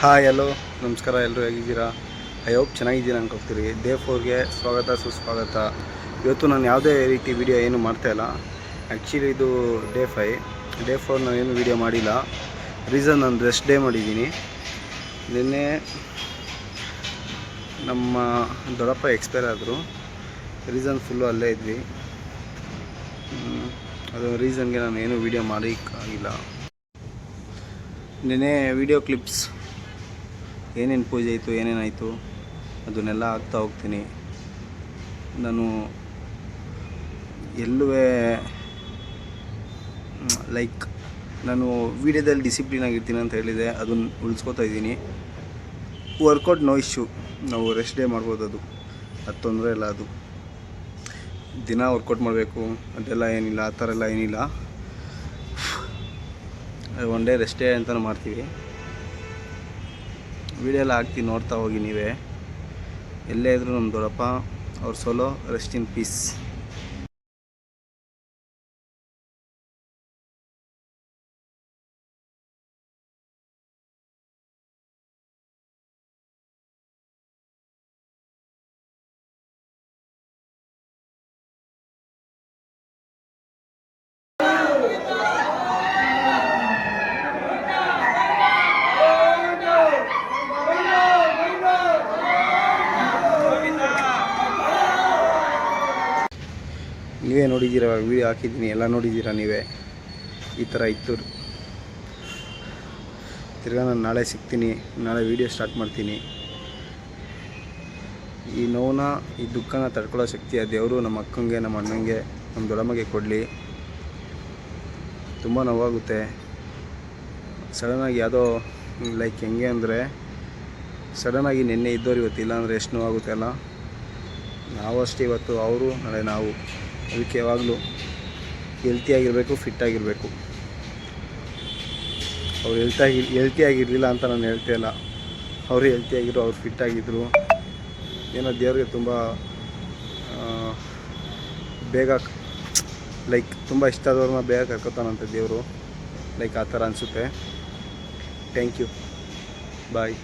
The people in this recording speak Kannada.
ಹಾಯ್ ಹಲೋ ನಮಸ್ಕಾರ, ಎಲ್ಲರೂ ಹೇಗಿದ್ದೀರಾ? ಐ ಹೋಪ್ ಚೆನ್ನಾಗಿದ್ದೀರಾ ಅನ್ಕೋತೀರಿ. ಡೇ 4ಗೆ ಸ್ವಾಗತ ಸುಸ್ವಾಗತ. ಇವತ್ತು ನಾನು ಯಾವುದೇ ರೀತಿ ವಿಡಿಯೋ ಏನು ಮಾಡ್ತಾಯಿಲ್ಲ. ಆ್ಯಕ್ಚುಲಿ ಇದು ಡೇ 4 ನಾನು ಏನು ವಿಡಿಯೋ ಮಾಡಿಲ್ಲ. ರೀಸನ್ ನಾನು ರೆಸ್ಟ್ ಡೇ ಮಾಡಿದ್ದೀನಿ. ನಿನ್ನೆ ನಮ್ಮ ದೊಡ್ಡಪ್ಪ ಎಕ್ಸ್ಪೈರ್ ಆದರು. ರೀಸನ್ ಫುಲ್ಲು ಅಲ್ಲೇ ಇದ್ವಿ. ಅದು ರೀಸನ್ಗೆ ನಾನು ಏನು ವಿಡಿಯೋ ಮಾಡೋಕ್ಕಾಗಿಲ್ಲ. ನಿನ್ನೆ ವಿಡಿಯೋ ಕ್ಲಿಪ್ಸ್ ಏನೇನು ಪೂಜೆ ಆಯಿತು, ಏನೇನಾಯಿತು ಅದನ್ನೆಲ್ಲ ಹಾಕ್ತಾ ಹೋಗ್ತೀನಿ. ನಾನು ಎಲ್ಲೂ ನಾನು ವೀಡಿಯೋದಲ್ಲಿ ಡಿಸಿಪ್ಲಿನ್ ಆಗಿರ್ತೀನಿ ಅಂತ ಹೇಳಿದೆ, ಅದನ್ನು ಉಳಿಸ್ಕೋತಾ ಇದ್ದೀನಿ. ವರ್ಕೌಟ್ ನೋ ಇಶ್ಯೂ, ನಾವು ರೆಸ್ಟ್ ಡೇ ಮಾಡ್ಬೋದು, ಅದು ತೊಂದರೆ ಇಲ್ಲ. ಅದು ದಿನ ವರ್ಕೌಟ್ ಮಾಡಬೇಕು ಅದೆಲ್ಲ ಏನಿಲ್ಲ, ಆ ಥರ ಎಲ್ಲ ಏನಿಲ್ಲ. ಒನ್ ಡೇ ರೆಸ್ಟ್ ಡೇ ಅಂತಲೂ ಮಾಡ್ತೀವಿ. ವಿಡಿಯೋ ಎಲ್ಲ ಹಾಕ್ತೀನಿ, ನೋಡ್ತಾ ಹೋಗಿ ನೀವೇ. ಎಲ್ಲೇ ಇದ್ದರೂ ನಮ್ಮ ದೊಡ್ಡಪ್ಪ ಅವ್ರ ಸೋಲೋ, ರೆಸ್ಟ್ ಇನ್ ಪೀಸ್. ನೀವೇ ನೋಡಿದ್ದೀರ, ವಿಡಿಯೋ ಹಾಕಿದ್ದೀನಿ, ಎಲ್ಲ ನೋಡಿದ್ದೀರಾ ನೀವೇ. ಈ ಥರ ಇತ್ತು. ತಿರ್ಗಾ ನಾನು ನಾಳೆ ಸಿಗ್ತೀನಿ, ನಾಳೆ ವೀಡಿಯೋ ಸ್ಟಾರ್ಟ್ ಮಾಡ್ತೀನಿ. ಈ ನೋವನ್ನ, ಈ ದುಃಖನ ತಡ್ಕೊಳ್ಳೋ ಶಕ್ತಿ ಆ ದೇವರು ನಮ್ಮ ಅಕ್ಕಂಗೆ, ನಮ್ಮ ಅಣ್ಣಂಗೆ, ನಮ್ಮ ದೊಡ್ಡಮ್ಮಗೆ ಕೊಡಲಿ. ತುಂಬ ನೋವಾಗುತ್ತೆ. ಸಡನ್ನಾಗಿ ಯಾವುದೋ ಹೆಂಗೆ ಅಂದರೆ, ಸಡನ್ನಾಗಿ ನಿನ್ನೆ ಇದ್ದವ್ರು ಇವತ್ತಿಲ್ಲ ಅಂದರೆ ಎಷ್ಟು ನೋವಾಗುತ್ತೆ ಅಲ್ಲ. ನಾವು ಅಷ್ಟೇ, ಇವತ್ತು ಅವರು, ನಾಳೆ ನಾವು. ಅದಕ್ಕೆ ಯಾವಾಗಲೂ ಹೆಲ್ತಿಯಾಗಿರಬೇಕು, ಫಿಟ್ಟಾಗಿರಬೇಕು. ಅವ್ರು ಹೆಲ್ತಿಯಾಗಿರಲಿಲ್ಲ ಅಂತ ನಾನು ಹೇಳ್ತಾಯಿಲ್ಲ. ಅವರು ಹೆಲ್ತಿಯಾಗಿರು, ಅವ್ರು ಫಿಟ್ಟಾಗಿದ್ದರು. ಏನೋ ದೇವ್ರಿಗೆ ತುಂಬ ಬೇಗ ತುಂಬ ಇಷ್ಟ ಆದವ್ರನ್ನ ಬೇಗ ಕರ್ಕೋತಾನಂತೆ ದೇವರು. ಆ ಥರ ಅನಿಸುತ್ತೆ. Thank you, bye.